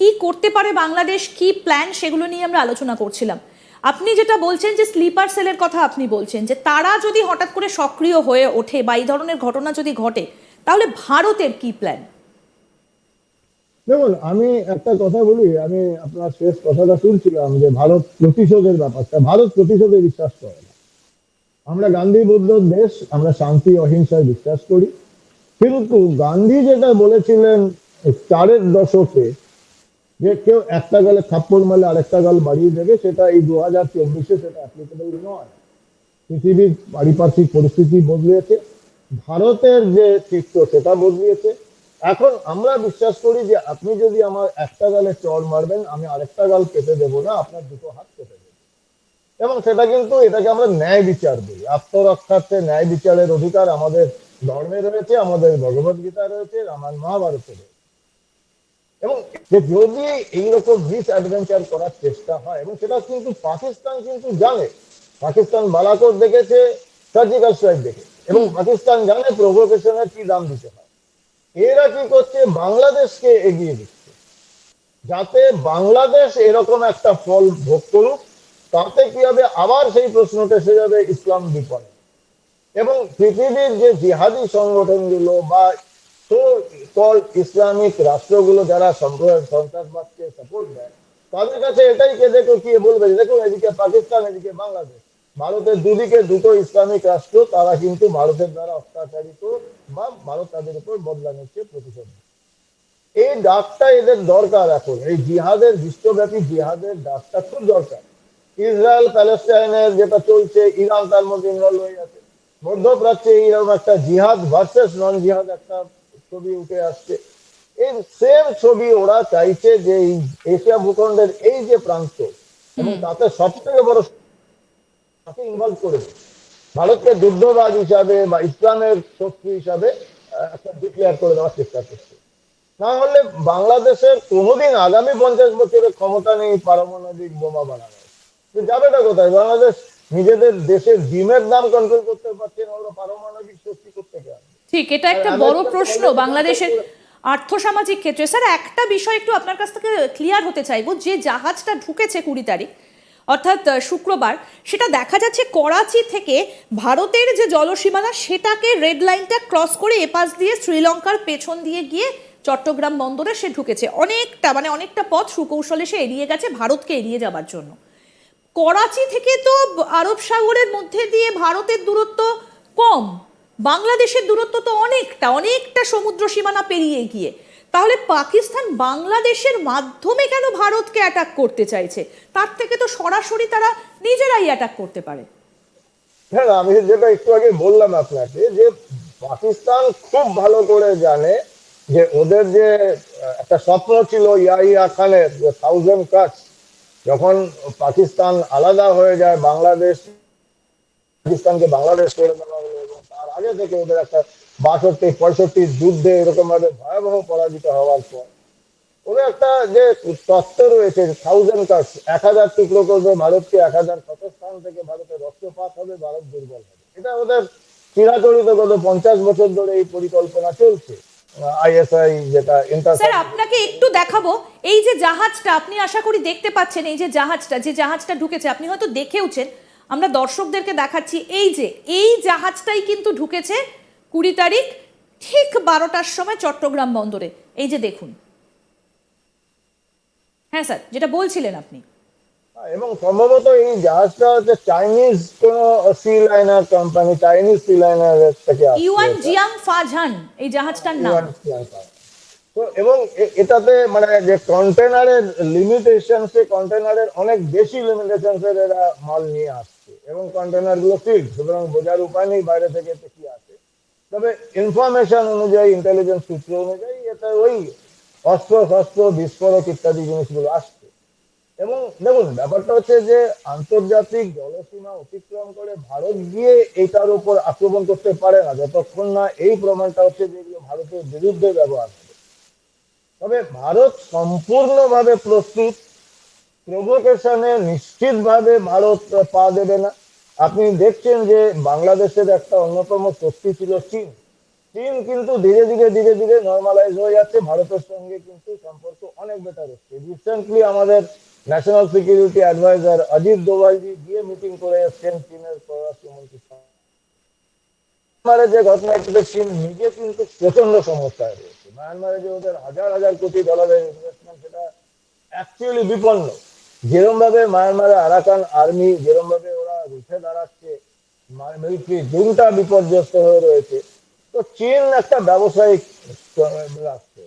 কি করতে পারে বাংলাদেশ, কি প্ল্যান, সেগুলো নিয়ে আমরা আলোচনা করছিলাম। আপনি যেটা বলছেন যে স্লিপার সেলের কথা আপনি বলছেন যে তারা যদি হঠাৎ করে সক্রিয় হয়ে ওঠে বা এই ধরনের ঘটনা যদি ঘটে, তাহলে ভারতের কি প্ল্যান? দেখুন, আমি একটা কথা বলি। আমি আপনার শেষ কথাটা শুনছিলাম যে ভারত প্রতিশোধের ব্যাপারটা। ভারত প্রতিশোধে বিশ্বাস করে না। আমরা গান্ধী বুদ্ধ দেশ, আমরা শান্তি অহিংসায় বিশ্বাস করি। কিন্তু গান্ধী যেটা বলেছিলেন 4-এর দশকে, যে কেউ একটা গালে থাপ্পড় মারলে আরেকটা গাল বাড়িয়ে দেবে, সেটা এই 2024-এ সেটা অ্যাপ্লিকেবল নয়। পৃথিবীর পারিপার্শ্বিক পরিস্থিতি বদলিয়েছে, ভারতের যে চিত্র সেটা বদলিয়েছে। এখন আমরা বিশ্বাস করি যে আপনি যদি আমার একটা গালে চড় মারবেন, আমি আরেকটা গাল কেটে দেবো না, আপনার দুটো হাত কেটে দেবো। এবং সেটা কিন্তু, এটাকে আমরা ন্যায় বিচার বলি। আত্মরক্ষার্থে ন্যায় বিচারের অধিকার আমাদের ধর্মে রয়েছে, আমাদের ভগবত গীতা রয়েছে, রামায়ণ মহাভারতে রয়েছে। এবং যে যদি এইরকম মিস অ্যাডভেঞ্চার করার চেষ্টা হয়, এবং সেটা কিন্তু পাকিস্তান কিন্তু জানে। পাকিস্তান বালাকোট দেখেছে, সার্জিক্যাল স্ট্রাইক দেখেছে, এবং পাকিস্তান জানে প্রভোকেশনের কি দাম দিতে হয়। এরা কি করছে, বাংলাদেশকে এগিয়ে দিচ্ছে, যাতে বাংলাদেশ এরকম একটা ফল ভোগ করুক। তাতে কি হবে, আবার সেই প্রশ্নটা এসে যাবে ইসলাম বিপদে। এবং পৃথিবীর যে জিহাদি সংগঠনগুলো বা ইসলামিক রাষ্ট্রগুলো যারা সন্ত্রাসবাদকে সাপোর্ট দেয়, তাদের কাছে এটাই কে দেখো কি বলবে, দেখুন এদিকে পাকিস্তান, এদিকে বাংলাদেশ, ভারতের দুদিকে দুটো ইসলামিক রাষ্ট্র, তারা কিন্তু ভারতের দ্বারা অত্যাচারিত, বা ভারত তাদের উপর বদলা নিচ্ছে, প্রতিশোধ। এই ডাকটা এদের দরকার। এখন এই জিহাদের, বিশ্বব্যাপী জিহাদের ডাকটা খুব দরকার। ইসরায়েল প্যালেস্টাইনের যেটা চলছে, ইরান তার মধ্যে ইনভলভ হয়ে যাচ্ছে, মধ্যপ্রাচ্যে এইরকম একটা জিহাদ ভার্সেস নন জিহাদ একটা ছবি উঠে আসছে। এই সেম ছবি ওরা চাইছে যে এই এশিয়া ভূখণ্ডের এই যে প্রান্ত, এবং তাতে সব থেকে বড় তাকে ইনভলভ করেছে, ভারতকে যুদ্ধবাজ হিসাবে বা ইসলামের শত্রু হিসাবে একটা ডিক্লেয়ার করে দেওয়ার চেষ্টা করছে। না হলে বাংলাদেশের কোনোদিন আগামী 50 বছরের ক্ষমতা নেই পারমাণবিক বোমা বানানোর। যাবেটা কোথায়? বাংলাদেশ নিজেদের দেশের ডিমের দাম কন্ট্রোল করতে পারছে না, ওরা পারমাণবিক শক্তি করতে পারে। ঠিক, এটা আর একটা বড় আমেরিকা প্রশ্ন বাংলাদেশের আর্থসামাজিক ক্ষেত্রে। স্যার, একটা বিষয় একটু আপনার কাছ থেকে ক্লিয়ার হতে চাইবো, যে জাহাজটা ঢুকেছে 20 তারিখ অর্থাৎ শুক্রবার, সেটা দেখা যাচ্ছে করাচি থেকে ভারতের যে জলসীমানা সেটাকে রেড লাইনটা ক্রস করে এপাশ দিয়ে শ্রীলঙ্কার পেছন দিয়ে গিয়ে চট্টগ্রাম বন্দরে সে ঢুকেছে। অনেকটা মানে অনেকটা পথ সুকৌশলে সে এড়িয়ে গেছে ভারতকে এড়িয়ে যাবার জন্য। করাচি থেকে তো আরব সাগরের মধ্যে দিয়ে ভারতের দূরত্ব কম, বাংলাদেশের দূরত্ব তো অনেকটা অনেকটা সমুদ্র সীমানা পেরিয়ে গিয়ে। তাহলে পাকিস্তান বাংলাদেশের মাধ্যমে কেন ভারতকে অ্যাটাক করতে চাইছে? তার থেকে তো সরাসরি তারা নিজেরাই অ্যাটাক করতে পারে। হ্যাঁ, আমি যেটা একটু আগে বললাম আপনাকে, যে পাকিস্তান খুব ভালো করে জানে যে ওদের যে একটা স্বপ্ন ছিল ইয়াহিয়া খানের, যে 1000 কাটস, যখন পাকিস্তান আলাদা হয়ে যায়, বাংলাদেশ, পাকিস্তানকে বাংলাদেশ করে দেওয়া হলো, এবং তার আগে থেকে ওদের একটা 62-65 যুদ্ধে এরকম ভাবে ভয়াবহ পরাজিত হওয়ার পর ওদের একটা যে তত্ত্ব রয়েছে, 1000 কাটস, 1000 টুকরো করবে ভারতকে, 1000 ক্ষতস্থান থেকে ভারতের রক্তপাত হবে, ভারত দুর্বল হবে। এটা ওদের চিরাচরিত গত 50 বছর ধরে এই পরিকল্পনা চলছে। আইএসআই, যেটা স্যার, ইন্টারন্যাশনাল। আপনাকে একটু দেখাবো। এই যে জাহাজটা আপনি আশা করি দেখতে পাচ্ছেন, এই যে জাহাজটা ঢুকেছে, আপনি হয়তো দেখেওছেন, আমরা দর্শকদেরকে দেখাচ্ছি। এই যে এই জাহাজটাই কিন্তু ঢুকেছে 20 তারিখ ঠিক 12টার সময় চট্টগ্রাম বন্দরে। এই যে দেখুন। হ্যাঁ স্যার, যেটা বলছিলেন আপনি। এবং সম্ভবত এই জাহাজটা হচ্ছে চাইনিজ কোন sea liner company, Chinese sea liner থেকে আসছে ইউয়ান এটা। জিয়াং ফাঝান এই জাহাজটার নাম। তো এবং এবং মানে যে কন্টেনারের লিমিটেশন, সে কন্টেনারের অনেক বেশি লিমিটেশন এরা মাল নিয়ে আসছে, এবং কন্টেনার গুলো ফিল্ড, সুতরাং বোঝার উপায় নেই বাইরে থেকে কি আছে। তবে ইনফরমেশন অনুযায়ী, ইন্টেলিজেন্স সূত্র অনুযায়ী, এটা ওই অস্ত্র শস্ত্র, বিস্ফোরক ইত্যাদি জিনিসগুলো আসছে। এবং দেখুন, ব্যাপারটা হচ্ছে যে আন্তর্জাতিক জলসীমা অতিক্রম করে ভারত গিয়ে এইটার উপর আক্রমণ করতে পারে না, যতক্ষণ না এই প্রমাণটা হচ্ছে যেগুলো ভারতের বিরুদ্ধে ব্যবহার হবে। তবে ভারত সম্পূর্ণভাবে প্রস্তুত, প্রভোকেশনে নিশ্চিতভাবে ভারত পা দেবে না। আপনি দেখছেন যে বাংলাদেশের একটা অন্যতম শক্তি ছিল চীন, চীন কিন্তু ধীরে ধীরে ধীরে ধীরে নর্মালাইজ হয়ে যাচ্ছে, ভারতের সঙ্গে কিন্তু সম্পর্ক অনেক বেটার হচ্ছে। রিসেন্টলি আমাদের ন্যাশনাল সিকিউরিটি অ্যাডভাইজার অজিত দোভালজি গিয়ে মিটিং করে এসছেন চীনের পররাষ্ট্রমন্ত্রীর সঙ্গে। মায়ানমারে যে ঘটনা ঘটেছে, চীন নিজে কিন্তু প্রচন্ড সমস্যায় রয়েছে। মায়ানমারে যে ওদের হাজার হাজার কোটি ডলারের ইনভেস্টমেন্ট, সেটা অ্যাকচুয়ালি বিপন্ন। যেরকম ভাবে মায়ানমারে আরাকান আর্মি যেরকম ভাবে ওরা রুখে দাঁড়াচ্ছে, মিলিটারি জুনটা বিপর্যস্ত হয়ে রয়েছে, তো চীন একটা ব্যবসায়িক রাষ্ট্র,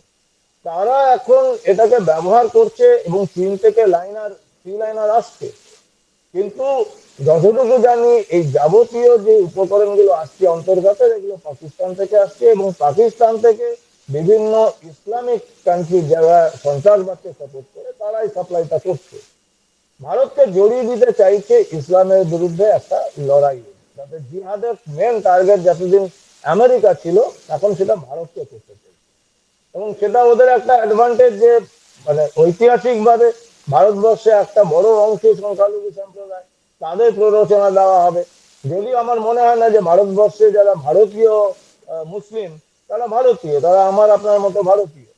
তারা এখন এটাকে ব্যবহার করছে এবং চীন থেকে লাইনার থ্রি লাইনার আসছে। কিন্তু যতটুকু জানি এই যাবতীয় যে উপকরণগুলো আসছে অন্তর্গতের, এগুলো পাকিস্তান থেকে আসছে এবং পাকিস্তান থেকে বিভিন্ন ইসলামিক কান্ট্রি যারা সন্ত্রাসবাদকে সাপোর্ট করে তারাই সাপ্লাইটা করছে। ভারতকে জড়িয়ে দিতে চাইছে ইসলামের বিরুদ্ধে একটা লড়াই, যাতে জিহাদের মেন টার্গেট যতদিন আমেরিকা ছিল, এখন সেটা ভারতকে করতে চাইছে। এবং সেটা ওদের একটা অ্যাডভান্টেজ যে মানে ঐতিহাসিকভাবে ভারতবর্ষে একটা বড় অংশ সংখ্যালঘু সম্প্রদায়, তাদের প্ররোচনা দেওয়া হবে। যদিও আমার মনে হয় না যে ভারতবর্ষে যারা ভারতীয় মুসলিম, তারা ভারতীয়, তারা আমার আপনার মতো ভারতীয়।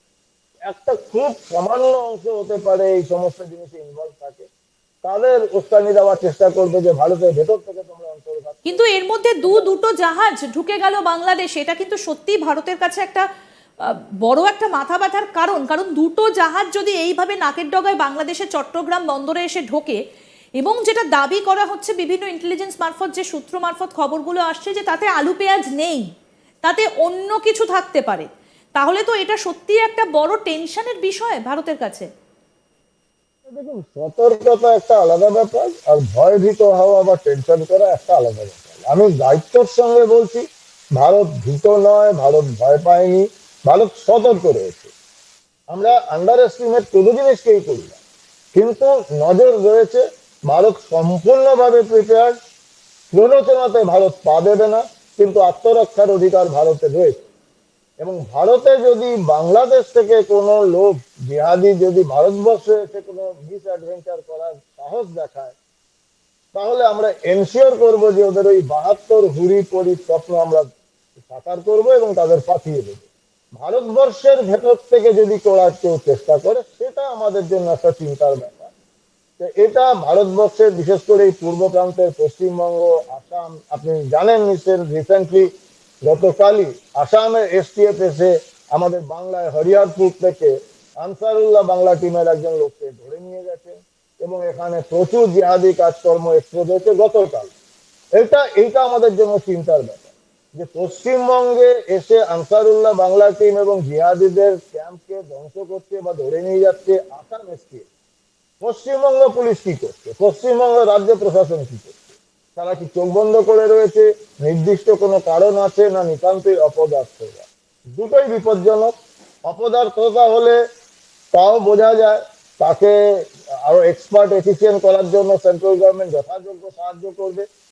একটা খুব সামান্য অংশ হতে পারে এই সমস্ত জিনিসে ইনভলভ থাকে, তাদের উস্কানি দেওয়ার চেষ্টা করবে যে ভারতের ভেতর থেকে তোমরা অন্তর্ঘাত। কিন্তু এর মধ্যে দুটো জাহাজ ঢুকে গেল বাংলাদেশে, এটা কিন্তু সত্যি ভারতের কাছে একটা বড় একটা মাথা ব্যথার কারণ। কারণ দুটো জাহাজ যদি এইভাবে নাকের ডগায় বাংলাদেশের চট্টগ্রাম বন্দরে এসে ঢোকে, এবং যেটা দাবি করা হচ্ছে বিভিন্ন ইন্টেলিজেন্স মারফত, যে সূত্র মারফত খবরগুলো আসছে, যে তাতে আলু পেঁয়াজ নেই, তাতে অন্য কিছু থাকতে পারে, তাহলে তো এটা সত্যি একটা বড় টেনশনের বিষয় ভারতের কাছে। দেখুন, সতর্কতা একটা আলাদা ব্যাপার, আর ভয়ভীত হওয়া বা টেনশন করা একটা আলাদা ব্যাপার। আমি দায়িত্বের সঙ্গে বলছি, ভারত ভীত নয়, ভারত ভয় পায়নি, ভারত সতর্ক রয়েছে। আমরা আন্ডার এস্টিমেট কোনো জিনিসকেই করি না, কিন্তু নজর রয়েছে। ভারত সম্পূর্ণভাবে প্রিপেয়ার্ড, প্ররোচনাতে ভারত পা দেবে না, কিন্তু আত্মরক্ষার অধিকার ভারতে রয়েছে। এবং ভারতে যদি বাংলাদেশ থেকে কোনো লোক জিহাদি যদি ভারতবর্ষে এসে কোনো মিস অ্যাডভেঞ্চার করার সাহস দেখায়, তাহলে আমরা এনশিওর করব যে ওদের ওই 72 হুড়ি পরি স্বপ্ন আমরা সাকার করব এবং তাদের পাঠিয়ে দেবো। ভারতবর্ষের ভেতর থেকে যদি করার কেউ চেষ্টা করে, সেটা আমাদের জন্য একটা চিন্তার ব্যাপার। তো এটা ভারতবর্ষের বিশেষ করে এই পূর্ব প্রান্তের পশ্চিমবঙ্গ, আসাম, আপনি জানেন নিশ্চয় রিসেন্টলি গতকালই আসামের এসটিএফ এসে আমাদের বাংলায় হরিয়ারপুর থেকে আনসারুল্লাহ বাংলা টিমের একজন লোককে ধরে নিয়ে গেছে, এবং এখানে প্রচুর জিহাদি কাজকর্ম এক্সপোজ হয়েছে গতকাল। এইটা আমাদের জন্য চিন্তার ব্যাপার, যে পশ্চিমবঙ্গে এসে আনসারুল্লাহ বাংলা টিম এবং জিহাদিদের ক্যাম্পকে ধ্বংস করছে বা ধরে নিয়ে যাচ্ছে আসাম এসটিএফ। পশ্চিমবঙ্গ পুলিশ কি করছে, পশ্চিমবঙ্গ রাজ্য প্রশাসন কি করছে? তারা কি চোখ বন্ধ করে রয়েছে? নির্দিষ্ট কোনো কারণ আছে, না নিতান্তই অপদার্থতা? দুটোই বিপজ্জনক। অপদার্থতা হলে তাও বোঝা যায়, তাকে আরো এক্সপার্ট এফিসিয়েন্ট করার জন্য সেন্ট্রাল গভর্নমেন্ট যথাযোগ্য সাহায্য করবে।